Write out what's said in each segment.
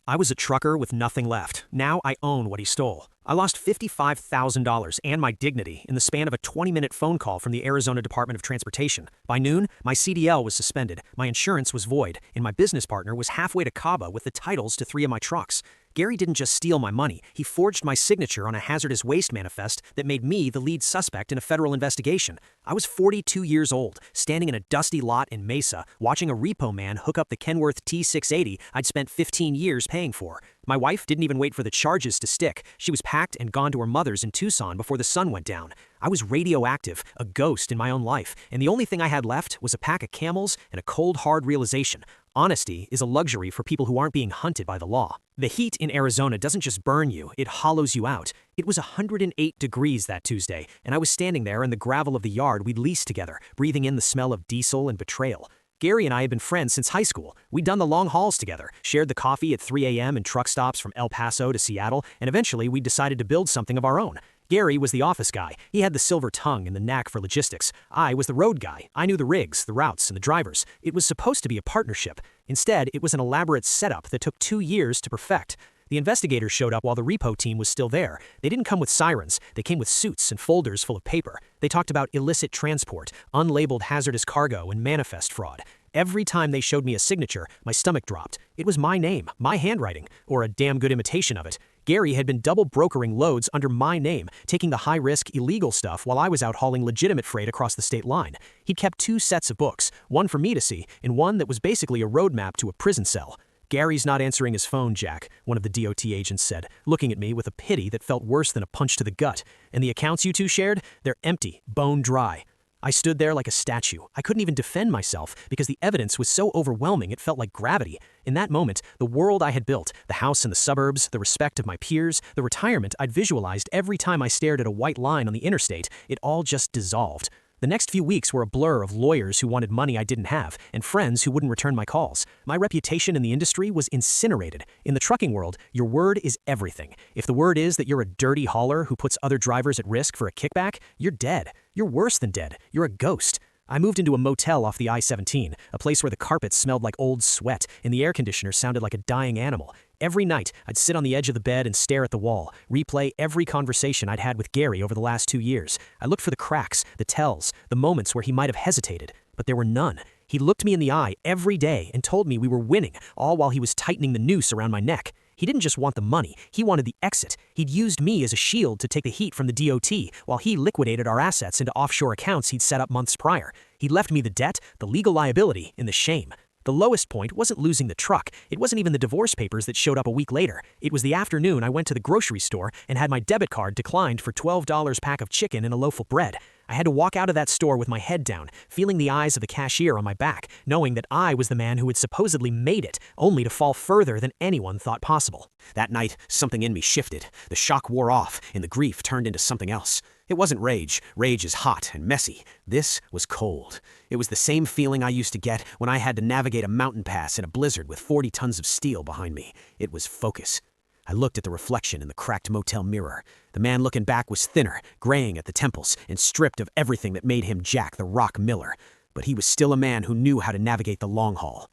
I was a trucker with nothing left. Now I own what he stole. I lost $55,000 and my dignity in the span of a 20-minute phone call from the Arizona Department of Transportation. By noon, my CDL was suspended, my insurance was void, and my business partner was halfway to Cabo with the titles to 3 of my trucks. Gary didn't just steal my money, he forged my signature on a hazardous waste manifest that made me the lead suspect in a federal investigation. I was 42 years old, standing in a dusty lot in Mesa, watching a repo man hook up the Kenworth T680 I'd spent 15 years paying for. My wife didn't even wait for the charges to stick. She was packed and gone to her mother's in Tucson before the sun went down. I was radioactive, a ghost in my own life, and the only thing I had left was a pack of Camels and a cold, hard realization. Honesty is a luxury for people who aren't being hunted by the law. The heat in Arizona doesn't just burn you, it hollows you out. It was 108 degrees that Tuesday, and I was standing there in the gravel of the yard we'd leased together, breathing in the smell of diesel and betrayal. Gary and I had been friends since high school. We'd done the long hauls together, shared the coffee at 3 a.m. and truck stops from El Paso to Seattle, and eventually we decided to build something of our own. Gary was the office guy. He had the silver tongue and the knack for logistics. I was the road guy. I knew the rigs, the routes, and the drivers. It was supposed to be a partnership. Instead, it was an elaborate setup that took 2 years to perfect. The investigators showed up while the repo team was still there. They didn't come with sirens. They came with suits and folders full of paper. They talked about illicit transport, unlabeled hazardous cargo, and manifest fraud. Every time they showed me a signature, my stomach dropped. It was my name, my handwriting, or a damn good imitation of it. Gary had been double brokering loads under my name, taking the high-risk, illegal stuff while I was out hauling legitimate freight across the state line. He'd kept 2 sets of books, one for me to see, and one that was basically a roadmap to a prison cell. "Gary's not answering his phone, Jack," one of the DOT agents said, looking at me with a pity that felt worse than a punch to the gut. "And the accounts you two shared? They're empty, bone dry." I stood there like a statue. I couldn't even defend myself because the evidence was so overwhelming it felt like gravity. In that moment, the world I had built, the house in the suburbs, the respect of my peers, the retirement I'd visualized every time I stared at a white line on the interstate, it all just dissolved. The next few weeks were a blur of lawyers who wanted money I didn't have, and friends who wouldn't return my calls. My reputation in the industry was incinerated. In the trucking world, your word is everything. If the word is that you're a dirty hauler who puts other drivers at risk for a kickback, you're dead. You're worse than dead. You're a ghost. I moved into a motel off the I-17, a place where the carpet smelled like old sweat and the air conditioner sounded like a dying animal. Every night, I'd sit on the edge of the bed and stare at the wall, replay every conversation I'd had with Gary over the last 2 years. I looked for the cracks, the tells, the moments where he might have hesitated, but there were none. He looked me in the eye every day and told me we were winning, all while he was tightening the noose around my neck. He didn't just want the money, he wanted the exit. He'd used me as a shield to take the heat from the DOT, while he liquidated our assets into offshore accounts he'd set up months prior. He'd left me the debt, the legal liability, and the shame. The lowest point wasn't losing the truck. It wasn't even the divorce papers that showed up a week later. It was the afternoon I went to the grocery store and had my debit card declined for $12 pack of chicken and a loaf of bread. I had to walk out of that store with my head down, feeling the eyes of the cashier on my back, knowing that I was the man who had supposedly made it, only to fall further than anyone thought possible. That night, something in me shifted. The shock wore off, and the grief turned into something else. It wasn't rage. Rage is hot and messy. This was cold. It was the same feeling I used to get when I had to navigate a mountain pass in a blizzard with 40 tons of steel behind me. It was focus. I looked at the reflection in the cracked motel mirror. The man looking back was thinner, graying at the temples, and stripped of everything that made him Jack the Rock Miller. But he was still a man who knew how to navigate the long haul.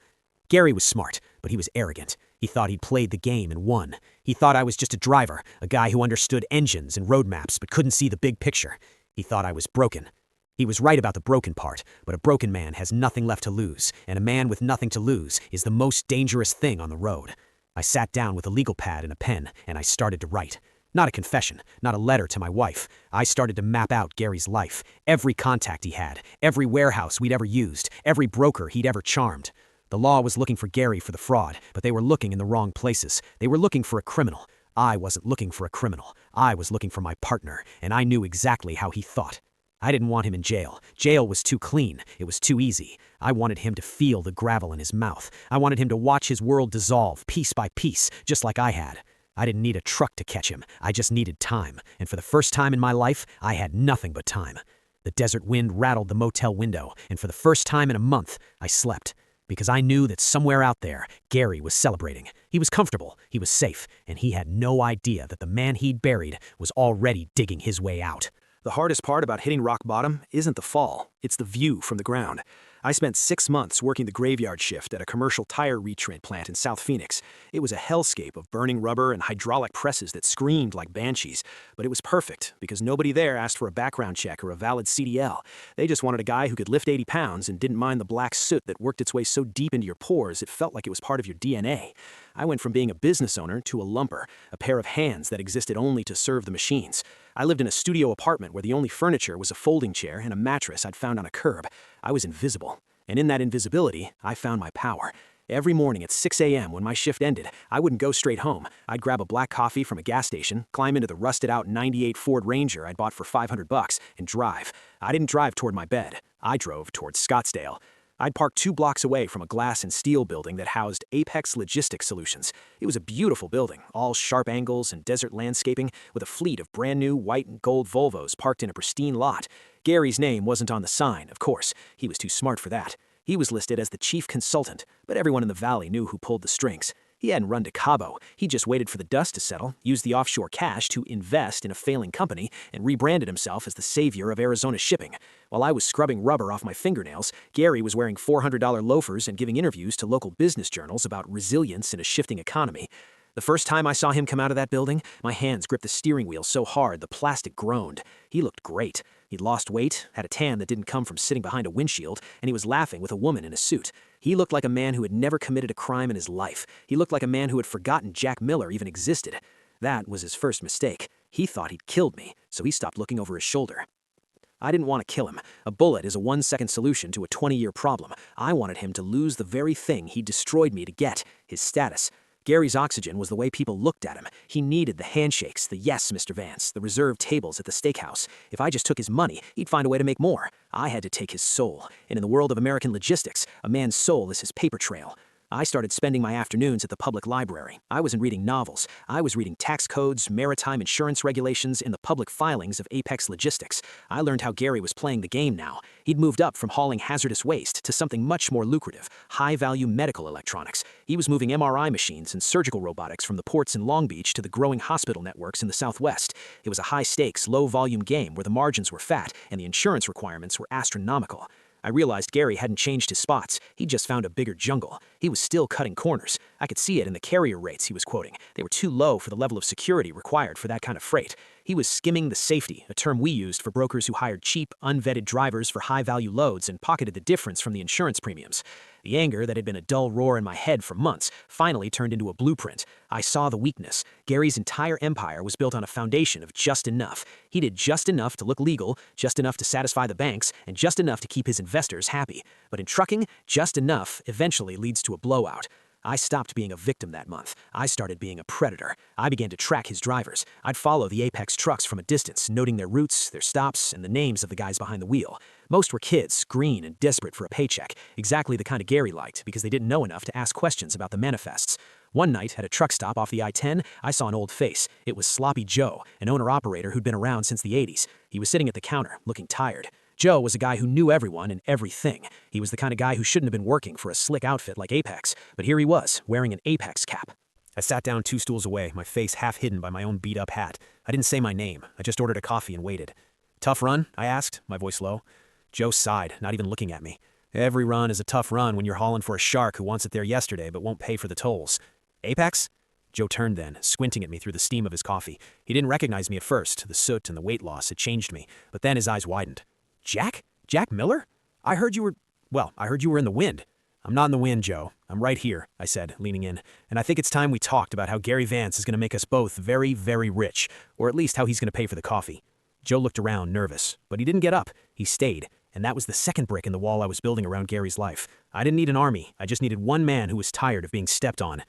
Gary was smart, but he was arrogant. He thought he'd played the game and won. He thought I was just a driver, a guy who understood engines and road maps but couldn't see the big picture. He thought I was broken. He was right about the broken part, but a broken man has nothing left to lose, and a man with nothing to lose is the most dangerous thing on the road. I sat down with a legal pad and a pen, and I started to write. Not a confession, not a letter to my wife. I started to map out Gary's life, every contact he had, every warehouse we'd ever used, every broker he'd ever charmed. The law was looking for Gary for the fraud, but they were looking in the wrong places. They were looking for a criminal. I wasn't looking for a criminal. I was looking for my partner, and I knew exactly how he thought. I didn't want him in jail. Jail was too clean. It was too easy. I wanted him to feel the gravel in his mouth. I wanted him to watch his world dissolve piece by piece, just like I had. I didn't need a truck to catch him. I just needed time. And for the first time in my life, I had nothing but time. The desert wind rattled the motel window, and for the first time in a month, I slept. Because I knew that somewhere out there, Gary was celebrating. He was comfortable, he was safe, and he had no idea that the man he'd buried was already digging his way out. The hardest part about hitting rock bottom isn't the fall, it's the view from the ground. I spent 6 months working the graveyard shift at a commercial tire retread plant in South Phoenix. It was a hellscape of burning rubber and hydraulic presses that screamed like banshees. But it was perfect, because nobody there asked for a background check or a valid CDL. They just wanted a guy who could lift 80 pounds and didn't mind the black soot that worked its way so deep into your pores it felt like it was part of your DNA. I went from being a business owner to a lumper, a pair of hands that existed only to serve the machines. I lived in a studio apartment where the only furniture was a folding chair and a mattress I'd found on a curb. I was invisible, and in that invisibility, I found my power. Every morning at 6 a.m. when my shift ended, I wouldn't go straight home. I'd grab a black coffee from a gas station, climb into the rusted-out '98 Ford Ranger I'd bought for $500, and drive. I didn't drive toward my bed. I drove towards Scottsdale. I'd parked 2 blocks away from a glass and steel building that housed Apex Logistics Solutions. It was a beautiful building, all sharp angles and desert landscaping, with a fleet of brand new white and gold Volvos parked in a pristine lot. Gary's name wasn't on the sign, of course. He was too smart for that. He was listed as the chief consultant, but everyone in the valley knew who pulled the strings. He hadn't run to Cabo. He just waited for the dust to settle, used the offshore cash to invest in a failing company, and rebranded himself as the savior of Arizona shipping. While I was scrubbing rubber off my fingernails, Gary was wearing $400 loafers and giving interviews to local business journals about resilience in a shifting economy. The first time I saw him come out of that building, my hands gripped the steering wheel so hard the plastic groaned. He looked great. He'd lost weight, had a tan that didn't come from sitting behind a windshield, and he was laughing with a woman in a suit. He looked like a man who had never committed a crime in his life. He looked like a man who had forgotten Jack Miller even existed. That was his first mistake. He thought he'd killed me, so he stopped looking over his shoulder. I didn't want to kill him. A bullet is a 1-second solution to a 20-year problem. I wanted him to lose the very thing he destroyed me to get, his status. Gary's oxygen was the way people looked at him. He needed the handshakes, the "yes, Mr. Vance," the reserved tables at the steakhouse. If I just took his money, he'd find a way to make more. I had to take his soul. And in the world of American logistics, a man's soul is his paper trail. I started spending my afternoons at the public library. I wasn't reading novels. I was reading tax codes, maritime insurance regulations, and the public filings of Apex Logistics. I learned how Gary was playing the game now. He'd moved up from hauling hazardous waste to something much more lucrative, high-value medical electronics. He was moving MRI machines and surgical robotics from the ports in Long Beach to the growing hospital networks in the Southwest. It was a high-stakes, low-volume game where the margins were fat and the insurance requirements were astronomical. I realized Gary hadn't changed his spots. He'd just found a bigger jungle. He was still cutting corners. I could see it in the carrier rates he was quoting. They were too low for the level of security required for that kind of freight. He was skimming the safety, a term we used for brokers who hired cheap, unvetted drivers for high-value loads and pocketed the difference from the insurance premiums. The anger that had been a dull roar in my head for months finally turned into a blueprint. I saw the weakness. Gary's entire empire was built on a foundation of just enough. He did just enough to look legal, just enough to satisfy the banks, and just enough to keep his investors happy. But in trucking, just enough eventually leads to a blowout. I stopped being a victim that month. I started being a predator. I began to track his drivers. I'd follow the Apex trucks from a distance, noting their routes, their stops, and the names of the guys behind the wheel. Most were kids, green and desperate for a paycheck, exactly the kind of Gary liked because they didn't know enough to ask questions about the manifests. One night, at a truck stop off the I-10, I saw an old face. It was Sloppy Joe, an owner-operator who'd been around since the 80s. He was sitting at the counter, looking tired. Joe was a guy who knew everyone and everything. He was the kind of guy who shouldn't have been working for a slick outfit like Apex, but here he was, wearing an Apex cap. I sat down 2 stools away, my face half hidden by my own beat-up hat. I didn't say my name. I just ordered a coffee and waited. "Tough run?" I asked, my voice low. Joe sighed, not even looking at me. "Every run is a tough run when you're hauling for a shark who wants it there yesterday but won't pay for the tolls." "Apex?" Joe turned then, squinting at me through the steam of his coffee. He didn't recognize me at first. The soot and the weight loss had changed me, but then his eyes widened. "Jack? Jack Miller? I heard you were in the wind." "I'm not in the wind, Joe. I'm right here," I said, leaning in. "And I think it's time we talked about how Gary Vance is going to make us both very, very rich, or at least how he's going to pay for the coffee." Joe looked around, nervous, but he didn't get up. He stayed, and that was the second brick in the wall I was building around Gary's life. I didn't need an army. I just needed one man who was tired of being stepped on.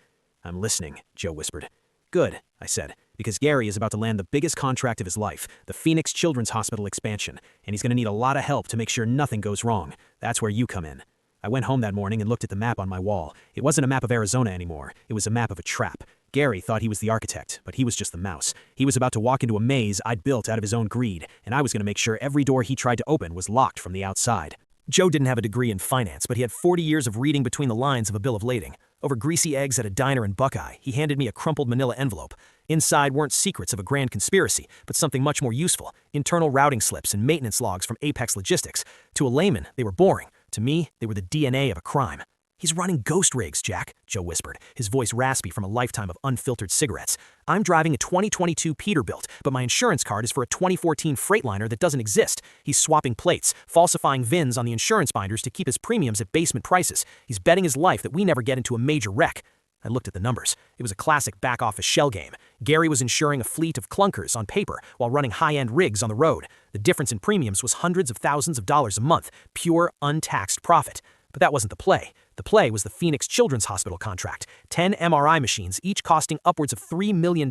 "I'm listening," Joe whispered. "Good," I said, "because Gary is about to land the biggest contract of his life, the Phoenix Children's Hospital expansion, and he's going to need a lot of help to make sure nothing goes wrong. That's where you come in." I went home that morning and looked at the map on my wall. It wasn't a map of Arizona anymore. It was a map of a trap. Gary thought he was the architect, but he was just the mouse. He was about to walk into a maze I'd built out of his own greed, and I was going to make sure every door he tried to open was locked from the outside. Joe didn't have a degree in finance, but he had 40 years of reading between the lines of a bill of lading. Over greasy eggs at a diner in Buckeye, he handed me a crumpled manila envelope. Inside weren't secrets of a grand conspiracy, but something much more useful: internal routing slips and maintenance logs from Apex Logistics. To a layman, they were boring, To me, they were the DNA of a crime. "He's running ghost rigs, Jack," Joe whispered, his voice raspy from a lifetime of unfiltered cigarettes. "I'm driving a 2022 Peterbilt, but my insurance card is for a 2014 Freightliner that doesn't exist. He's swapping plates, falsifying VINs on the insurance binders to keep his premiums at basement prices. He's betting his life that we never get into a major wreck." I looked at the numbers. It was a classic back-office shell game. Gary was insuring a fleet of clunkers on paper while running high-end rigs on the road. The difference in premiums was hundreds of thousands of dollars a month, pure, untaxed profit. But that wasn't the play. The play was the Phoenix Children's Hospital contract, 10 MRI machines, each costing upwards of $3 million,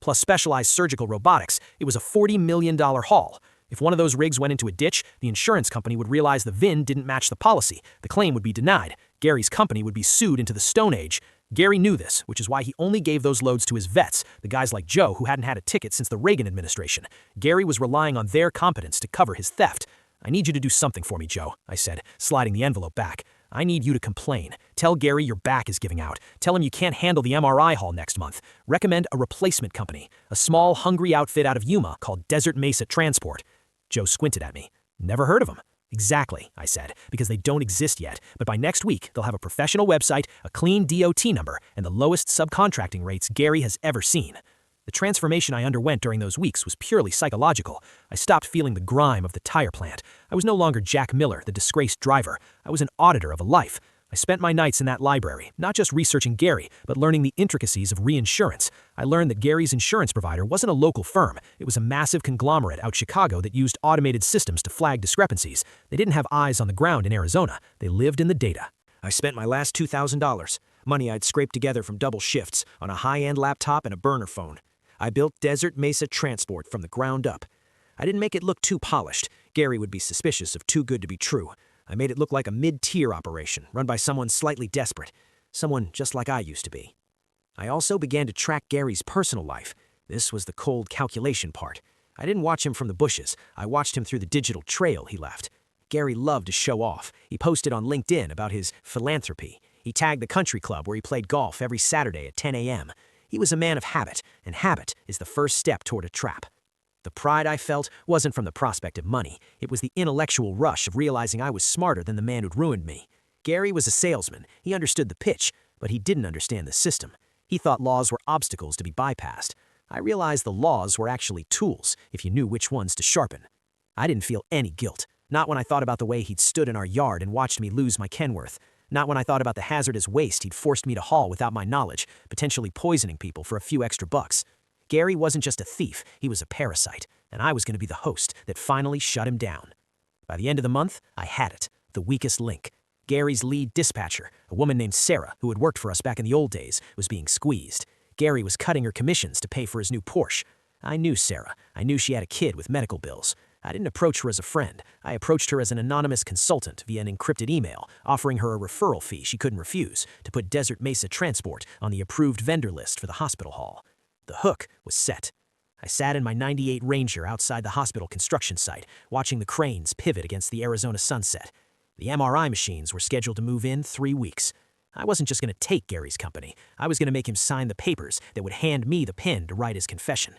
plus specialized surgical robotics. It was a $40 million haul. If one of those rigs went into a ditch, the insurance company would realize the VIN didn't match the policy. The claim would be denied. Gary's company would be sued into the Stone Age. Gary knew this, which is why he only gave those loads to his vets, the guys like Joe who hadn't had a ticket since the Reagan administration. Gary was relying on their competence to cover his theft. "I need you to do something for me, Joe," I said, sliding the envelope back. "I need you to complain. Tell Gary your back is giving out. Tell him you can't handle the MRI haul next month. Recommend a replacement company, a small, hungry outfit out of Yuma called Desert Mesa Transport." Joe squinted at me. "Never heard of them." "Exactly," I said, "because they don't exist yet, but by next week they'll have a professional website, a clean DOT number, and the lowest subcontracting rates Gary has ever seen." The transformation I underwent during those weeks was purely psychological. I stopped feeling the grime of the tire plant. I was no longer Jack Miller, the disgraced driver. I was an auditor of a life. I spent my nights in that library, not just researching Gary, but learning the intricacies of reinsurance. I learned that Gary's insurance provider wasn't a local firm. It was a massive conglomerate out Chicago that used automated systems to flag discrepancies. They didn't have eyes on the ground in Arizona. They lived in the data. I spent my last $2,000, money I'd scraped together from double shifts, on a high-end laptop and a burner phone. I built Desert Mesa Transport from the ground up. I didn't make it look too polished. Gary would be suspicious of too good to be true. I made it look like a mid-tier operation, run by someone slightly desperate. Someone just like I used to be. I also began to track Gary's personal life. This was the cold calculation part. I didn't watch him from the bushes. I watched him through the digital trail he left. Gary loved to show off. He posted on LinkedIn about his philanthropy. He tagged the country club where he played golf every Saturday at 10 a.m. He was a man of habit, and habit is the first step toward a trap. The pride I felt wasn't from the prospect of money. It was the intellectual rush of realizing I was smarter than the man who'd ruined me. Gary was a salesman. He understood the pitch, but he didn't understand the system. He thought laws were obstacles to be bypassed. I realized the laws were actually tools, if you knew which ones to sharpen. I didn't feel any guilt, not when I thought about the way he'd stood in our yard and watched me lose my Kenworth. Not when I thought about the hazardous waste he'd forced me to haul without my knowledge, potentially poisoning people for a few extra bucks. Gary wasn't just a thief, he was a parasite, and I was going to be the host that finally shut him down. By the end of the month, I had it, the weakest link. Gary's lead dispatcher, a woman named Sarah, who had worked for us back in the old days, was being squeezed. Gary was cutting her commissions to pay for his new Porsche. I knew Sarah. I knew she had a kid with medical bills. I didn't approach her as a friend. I approached her as an anonymous consultant via an encrypted email, offering her a referral fee she couldn't refuse to put Desert Mesa Transport on the approved vendor list for the hospital haul. The hook was set. I sat in my '98 Ranger outside the hospital construction site, watching the cranes pivot against the Arizona sunset. The MRI machines were scheduled to move in 3 weeks. I wasn't just going to take Gary's company. I was going to make him sign the papers that would hand me the pen to write his confession.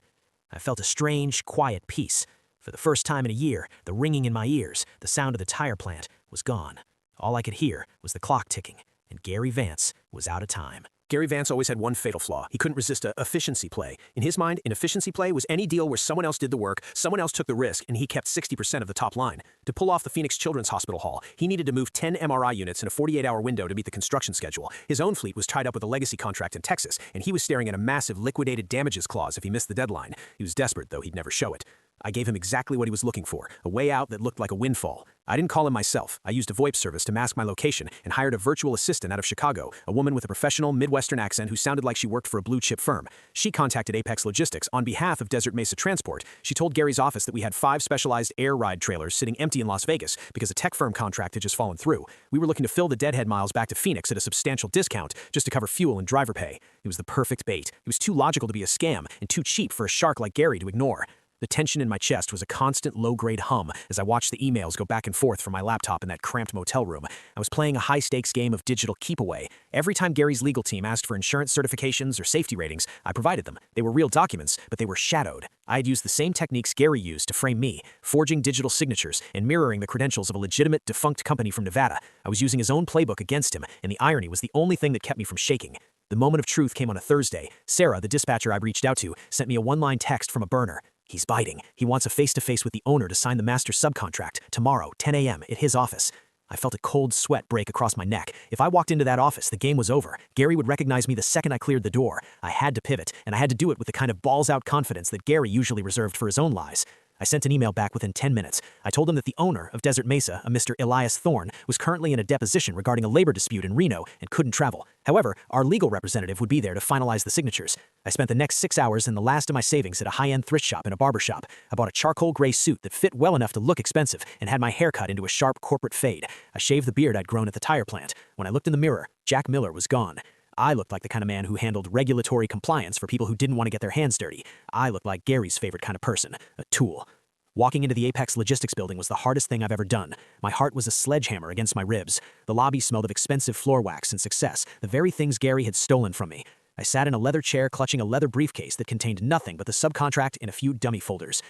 I felt a strange, quiet peace. For the first time in a year, the ringing in my ears, the sound of the tire plant, was gone. All I could hear was the clock ticking, and Gary Vance was out of time. Gary Vance always had one fatal flaw. He couldn't resist an efficiency play. In his mind, an efficiency play was any deal where someone else did the work, someone else took the risk, and he kept 60% of the top line. To pull off the Phoenix Children's Hospital haul, he needed to move 10 MRI units in a 48-hour window to meet the construction schedule. His own fleet was tied up with a legacy contract in Texas, and he was staring at a massive liquidated damages clause if he missed the deadline. He was desperate, though he'd never show it. I gave him exactly what he was looking for, a way out that looked like a windfall. I didn't call him myself. I used a VoIP service to mask my location and hired a virtual assistant out of Chicago, a woman with a professional Midwestern accent who sounded like she worked for a blue-chip firm. She contacted Apex Logistics on behalf of Desert Mesa Transport. She told Gary's office that we had 5 specialized air ride trailers sitting empty in Las Vegas because a tech firm contract had just fallen through. We were looking to fill the deadhead miles back to Phoenix at a substantial discount just to cover fuel and driver pay. It was the perfect bait. It was too logical to be a scam and too cheap for a shark like Gary to ignore. The tension in my chest was a constant low-grade hum as I watched the emails go back and forth from my laptop in that cramped motel room. I was playing a high-stakes game of digital keep-away. Every time Gary's legal team asked for insurance certifications or safety ratings, I provided them. They were real documents, but they were shadowed. I had used the same techniques Gary used to frame me, forging digital signatures and mirroring the credentials of a legitimate, defunct company from Nevada. I was using his own playbook against him, and the irony was the only thing that kept me from shaking. The moment of truth came on a Thursday. Sarah, the dispatcher I reached out to, sent me a one-line text from a burner. He's biting. He wants a face-to-face with the owner to sign the master subcontract, tomorrow, 10 a.m., at his office. I felt a cold sweat break across my neck. If I walked into that office, the game was over. Gary would recognize me the second I cleared the door. I had to pivot, and I had to do it with the kind of balls-out confidence that Gary usually reserved for his own lies. I sent an email back within 10 minutes. I told him that the owner of Desert Mesa, a Mr. Elias Thorne, was currently in a deposition regarding a labor dispute in Reno and couldn't travel. However, our legal representative would be there to finalize the signatures. I spent the next 6 hours and the last of my savings at a high-end thrift shop and a barber shop. I bought a charcoal gray suit that fit well enough to look expensive and had my hair cut into a sharp corporate fade. I shaved the beard I'd grown at the tire plant. When I looked in the mirror, Jack Miller was gone. I looked like the kind of man who handled regulatory compliance for people who didn't want to get their hands dirty. I looked like Gary's favorite kind of person, a tool. Walking into the Apex Logistics building was the hardest thing I've ever done. My heart was a sledgehammer against my ribs. The lobby smelled of expensive floor wax and success, the very things Gary had stolen from me. I sat in a leather chair clutching a leather briefcase that contained nothing but the subcontract and a few dummy folders.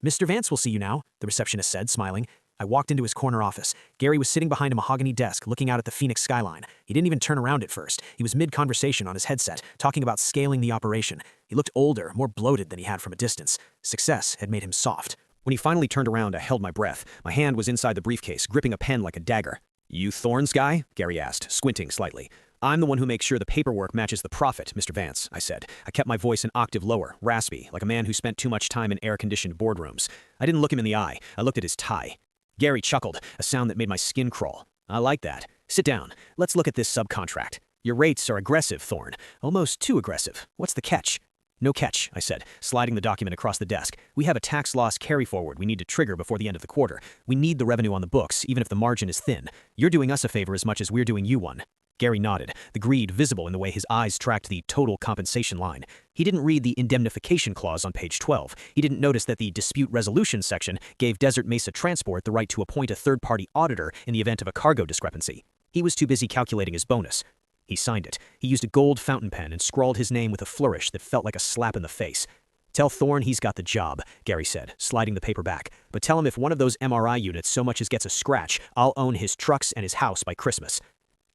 "Mr. Vance will see you now," the receptionist said, smiling. I walked into his corner office. Gary was sitting behind a mahogany desk, looking out at the Phoenix skyline. He didn't even turn around at first. He was mid-conversation on his headset, talking about scaling the operation. He looked older, more bloated than he had from a distance. Success had made him soft. When he finally turned around, I held my breath. My hand was inside the briefcase, gripping a pen like a dagger. "You Thorne's guy?" Gary asked, squinting slightly. "I'm the one who makes sure the paperwork matches the profit, Mr. Vance," I said. I kept my voice an octave lower, raspy, like a man who spent too much time in air-conditioned boardrooms. I didn't look him in the eye. I looked at his tie. Gary chuckled, a sound that made my skin crawl. "I like that. Sit down. Let's look at this subcontract. Your rates are aggressive, Thorne. Almost too aggressive. What's the catch?" "No catch," I said, sliding the document across the desk. "We have a tax loss carry-forward we need to trigger before the end of the quarter. We need the revenue on the books, even if the margin is thin. You're doing us a favor as much as we're doing you one." Gary nodded, the greed visible in the way his eyes tracked the total compensation line. He didn't read the indemnification clause on page 12. He didn't notice that the dispute resolution section gave Desert Mesa Transport the right to appoint a third-party auditor in the event of a cargo discrepancy. He was too busy calculating his bonus. He signed it. He used a gold fountain pen and scrawled his name with a flourish that felt like a slap in the face. "Tell Thorne he's got the job," Gary said, sliding the paper back. "But tell him if one of those MRI units so much as gets a scratch, I'll own his trucks and his house by Christmas."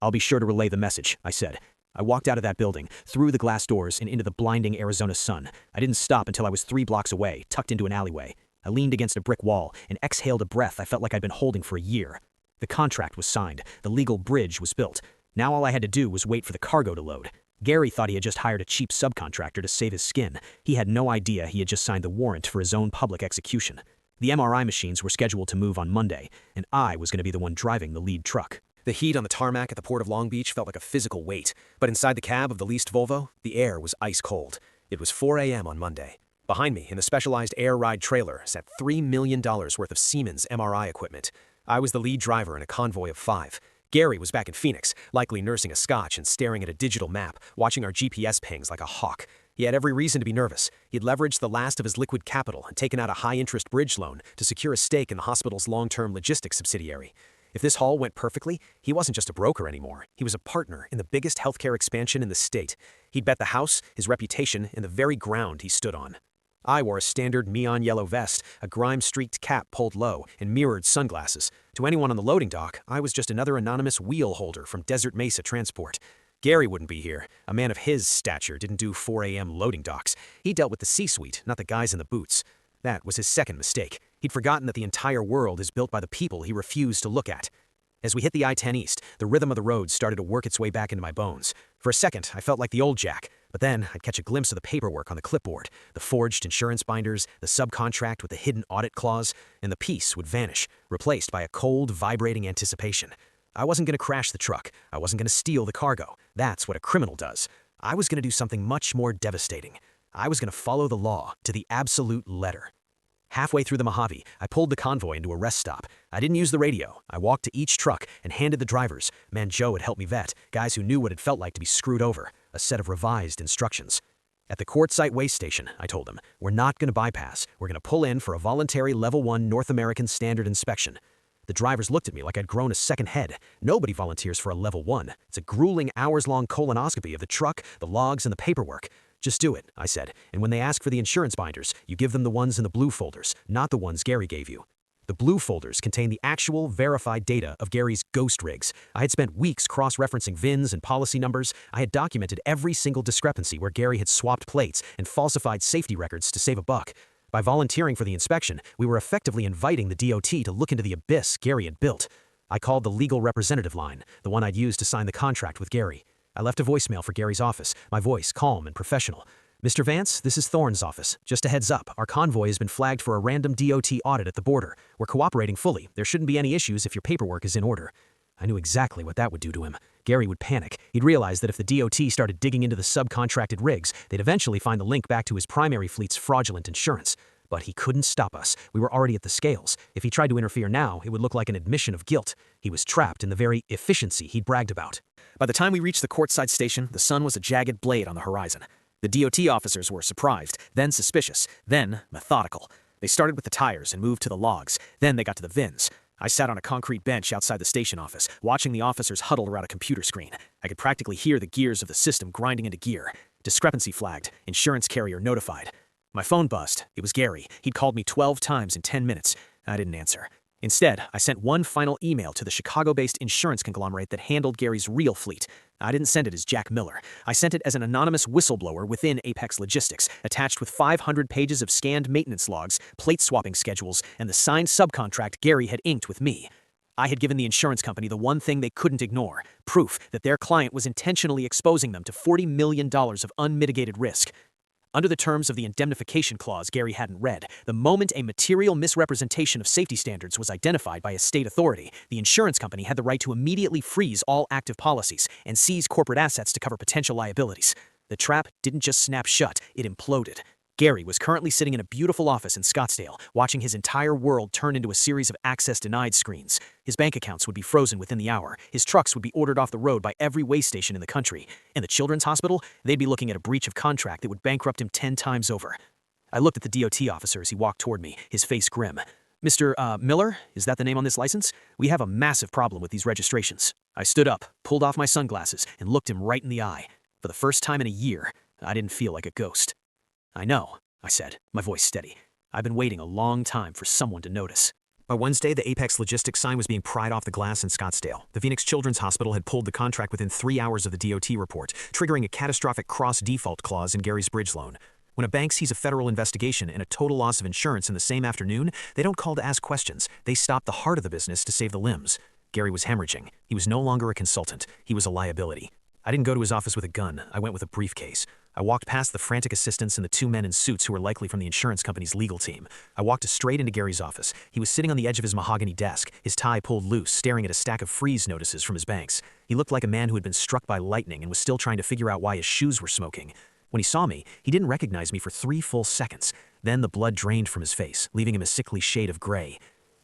"I'll be sure to relay the message," I said. I walked out of that building, through the glass doors and into the blinding Arizona sun. I didn't stop until I was 3 blocks away, tucked into an alleyway. I leaned against a brick wall and exhaled a breath I felt like I'd been holding for a year. The contract was signed. The legal bridge was built. Now all I had to do was wait for the cargo to load. Gary thought he had just hired a cheap subcontractor to save his skin. He had no idea he had just signed the warrant for his own public execution. The MRI machines were scheduled to move on Monday, and I was going to be the one driving the lead truck. The heat on the tarmac at the Port of Long Beach felt like a physical weight, but inside the cab of the leased Volvo, the air was ice cold. It was 4 a.m. on Monday. Behind me, in the specialized air ride trailer, sat $3 million worth of Siemens MRI equipment. I was the lead driver in a convoy of 5. Gary was back in Phoenix, likely nursing a scotch and staring at a digital map, watching our GPS pings like a hawk. He had every reason to be nervous. He'd leveraged the last of his liquid capital and taken out a high-interest bridge loan to secure a stake in the hospital's long-term logistics subsidiary. If this haul went perfectly, he wasn't just a broker anymore. He was a partner in the biggest healthcare expansion in the state. He'd bet the house, his reputation, and the very ground he stood on. I wore a standard neon yellow vest, a grime-streaked cap pulled low, and mirrored sunglasses. To anyone on the loading dock, I was just another anonymous wheel holder from Desert Mesa Transport. Gary wouldn't be here. A man of his stature didn't do 4 a.m. loading docks. He dealt with the C-suite, not the guys in the boots. That was his second mistake. He'd forgotten that the entire world is built by the people he refused to look at. As we hit the I-10 East, the rhythm of the road started to work its way back into my bones. For a second, I felt like the old Jack, but then I'd catch a glimpse of the paperwork on the clipboard, the forged insurance binders, the subcontract with the hidden audit clause, and the peace would vanish, replaced by a cold, vibrating anticipation. I wasn't going to crash the truck. I wasn't going to steal the cargo. That's what a criminal does. I was going to do something much more devastating. I was going to follow the law to the absolute letter. Halfway through the Mojave, I pulled the convoy into a rest stop. I didn't use the radio. I walked to each truck and handed the drivers, man Joe had helped me vet, guys who knew what it felt like to be screwed over, a set of revised instructions. At the quartzite waste station, I told him, we're not going to bypass. We're going to pull in for a voluntary Level 1 North American standard inspection. The drivers looked at me like I'd grown a second head. Nobody volunteers for a Level 1. It's a grueling hours-long colonoscopy of the truck, the logs, and the paperwork. Just do it, I said, and when they ask for the insurance binders, you give them the ones in the blue folders, not the ones Gary gave you. The blue folders contain the actual, verified data of Gary's ghost rigs. I had spent weeks cross-referencing VINs and policy numbers. I had documented every single discrepancy where Gary had swapped plates and falsified safety records to save a buck. By volunteering for the inspection, we were effectively inviting the DOT to look into the abyss Gary had built. I called the legal representative line, the one I'd used to sign the contract with Gary. I left a voicemail for Gary's office, my voice calm and professional. Mr. Vance, this is Thorne's office. Just a heads up, our convoy has been flagged for a random DOT audit at the border. We're cooperating fully. There shouldn't be any issues if your paperwork is in order. I knew exactly what that would do to him. Gary would panic. He'd realize that if the DOT started digging into the subcontracted rigs, they'd eventually find the link back to his primary fleet's fraudulent insurance. But he couldn't stop us. We were already at the scales. If he tried to interfere now, it would look like an admission of guilt. He was trapped in the very efficiency he'd bragged about. By the time we reached the quartzsite station, the sun was a jagged blade on the horizon. The DOT officers were surprised, then suspicious, then methodical. They started with the tires and moved to the logs. Then they got to the VINs. I sat on a concrete bench outside the station office, watching the officers huddle around a computer screen. I could practically hear the gears of the system grinding into gear. Discrepancy flagged. Insurance carrier notified. My phone buzzed. It was Gary. He'd called me 12 times in 10 minutes. I didn't answer. Instead, I sent one final email to the Chicago-based insurance conglomerate that handled Gary's real fleet. I didn't send it as Jack Miller. I sent it as an anonymous whistleblower within Apex Logistics, attached with 500 pages of scanned maintenance logs, plate swapping schedules, and the signed subcontract Gary had inked with me. I had given the insurance company the one thing they couldn't ignore, proof that their client was intentionally exposing them to $40 million of unmitigated risk. Under the terms of the indemnification clause Gary hadn't read, the moment a material misrepresentation of safety standards was identified by a state authority, the insurance company had the right to immediately freeze all active policies and seize corporate assets to cover potential liabilities. The trap didn't just snap shut, it imploded. Gary was currently sitting in a beautiful office in Scottsdale, watching his entire world turn into a series of access-denied screens. His bank accounts would be frozen within the hour, his trucks would be ordered off the road by every waste station in the country, and the children's hospital, they'd be looking at a breach of contract that would bankrupt him 10 times over. I looked at the DOT officer as he walked toward me, his face grim. Mr. Miller, is that the name on this license? We have a massive problem with these registrations. I stood up, pulled off my sunglasses, and looked him right in the eye. For the first time in a year, I didn't feel like a ghost. I know, I said, my voice steady. I've been waiting a long time for someone to notice. By Wednesday, the Apex Logistics sign was being pried off the glass in Scottsdale. The Phoenix Children's Hospital had pulled the contract within 3 hours of the DOT report, triggering a catastrophic cross-default clause in Gary's bridge loan. When a bank sees a federal investigation and a total loss of insurance in the same afternoon, they don't call to ask questions. They stop the heart of the business to save the limbs. Gary was hemorrhaging. He was no longer a consultant. He was a liability. I didn't go to his office with a gun. I went with a briefcase. I walked past the frantic assistants and the 2 men in suits who were likely from the insurance company's legal team. I walked straight into Gary's office. He was sitting on the edge of his mahogany desk, his tie pulled loose, staring at a stack of freeze notices from his banks. He looked like a man who had been struck by lightning and was still trying to figure out why his shoes were smoking. When he saw me, he didn't recognize me for 3 full seconds. Then the blood drained from his face, leaving him a sickly shade of gray.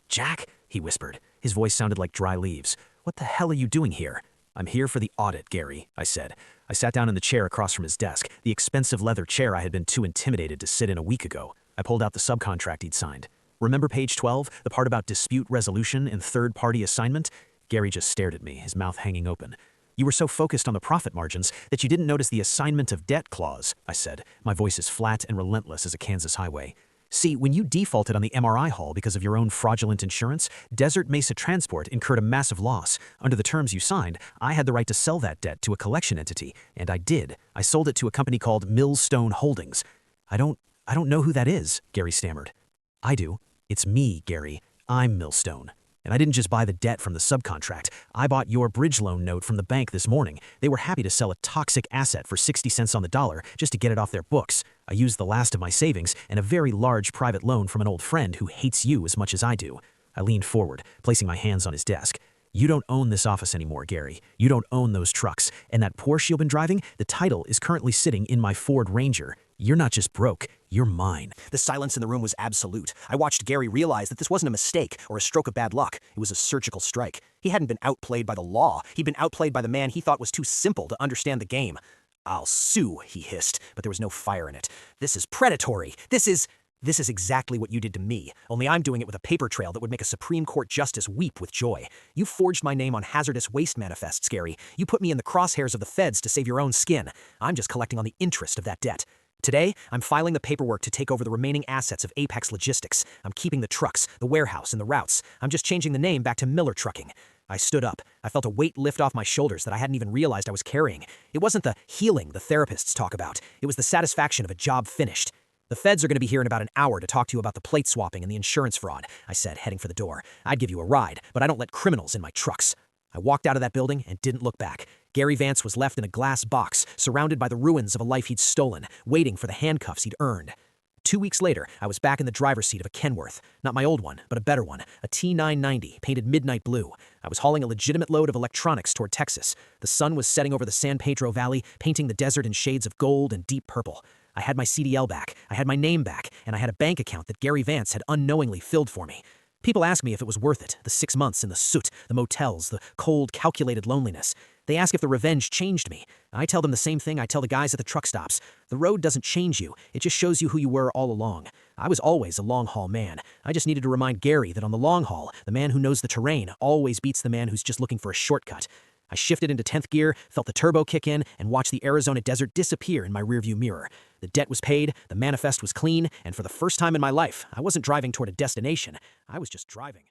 "Jack," he whispered. His voice sounded like dry leaves. "What the hell are you doing here?" "I'm here for the audit, Gary," I said. I sat down in the chair across from his desk, the expensive leather chair I had been too intimidated to sit in a week ago. I pulled out the subcontract he'd signed. "Remember page 12, the part about dispute resolution and third-party assignment?" Gary just stared at me, his mouth hanging open. "You were so focused on the profit margins that you didn't notice the assignment of debt clause," I said, my voice as flat and relentless as a Kansas highway. "See, when you defaulted on the MRI haul because of your own fraudulent insurance, Desert Mesa Transport incurred a massive loss. Under the terms you signed, I had the right to sell that debt to a collection entity, and I did. I sold it to a company called Millstone Holdings." I don't know who that is," Gary stammered. "I do. It's me, Gary. I'm Millstone. And I didn't just buy the debt from the subcontract. I bought your bridge loan note from the bank this morning. They were happy to sell a toxic asset for 60 cents on the dollar just to get it off their books. I used the last of my savings and a very large private loan from an old friend who hates you as much as I do." I leaned forward, placing my hands on his desk. "You don't own this office anymore, Gary. You don't own those trucks. And that Porsche you've been driving, the title is currently sitting in my Ford Ranger. You're not just broke, you're mine." The silence in the room was absolute. I watched Gary realize that this wasn't a mistake or a stroke of bad luck. It was a surgical strike. He hadn't been outplayed by the law. He'd been outplayed by the man he thought was too simple to understand the game. "I'll sue," he hissed, but there was no fire in it. "This is predatory. This is exactly what you did to me, only I'm doing it with a paper trail that would make a Supreme Court justice weep with joy. You forged my name on hazardous waste manifests, Gary. You put me in the crosshairs of the feds to save your own skin. I'm just collecting on the interest of that debt. Today, I'm filing the paperwork to take over the remaining assets of Apex Logistics. I'm keeping the trucks, the warehouse, and the routes. I'm just changing the name back to Miller Trucking." I stood up. I felt a weight lift off my shoulders that I hadn't even realized I was carrying. It wasn't the healing the therapists talk about. It was the satisfaction of a job finished. "The feds are going to be here in about an hour to talk to you about the plate swapping and the insurance fraud," I said, heading for the door. "I'd give you a ride, but I don't let criminals in my trucks." I walked out of that building and didn't look back. Gary Vance was left in a glass box, surrounded by the ruins of a life he'd stolen, waiting for the handcuffs he'd earned. 2 weeks later, I was back in the driver's seat of a Kenworth. Not my old one, but a better one, a T990, painted midnight blue. I was hauling a legitimate load of electronics toward Texas. The sun was setting over the San Pedro Valley, painting the desert in shades of gold and deep purple. I had my CDL back, I had my name back, and I had a bank account that Gary Vance had unknowingly filled for me. People ask me if it was worth it, the 6 months in the soot, the motels, the cold, calculated loneliness. They ask if the revenge changed me. I tell them the same thing I tell the guys at the truck stops. The road doesn't change you, it just shows you who you were all along. I was always a long-haul man. I just needed to remind Gary that on the long haul, the man who knows the terrain always beats the man who's just looking for a shortcut. I shifted into 10th gear, felt the turbo kick in, and watched the Arizona desert disappear in my rearview mirror. The debt was paid, the manifest was clean, and for the first time in my life, I wasn't driving toward a destination. I was just driving.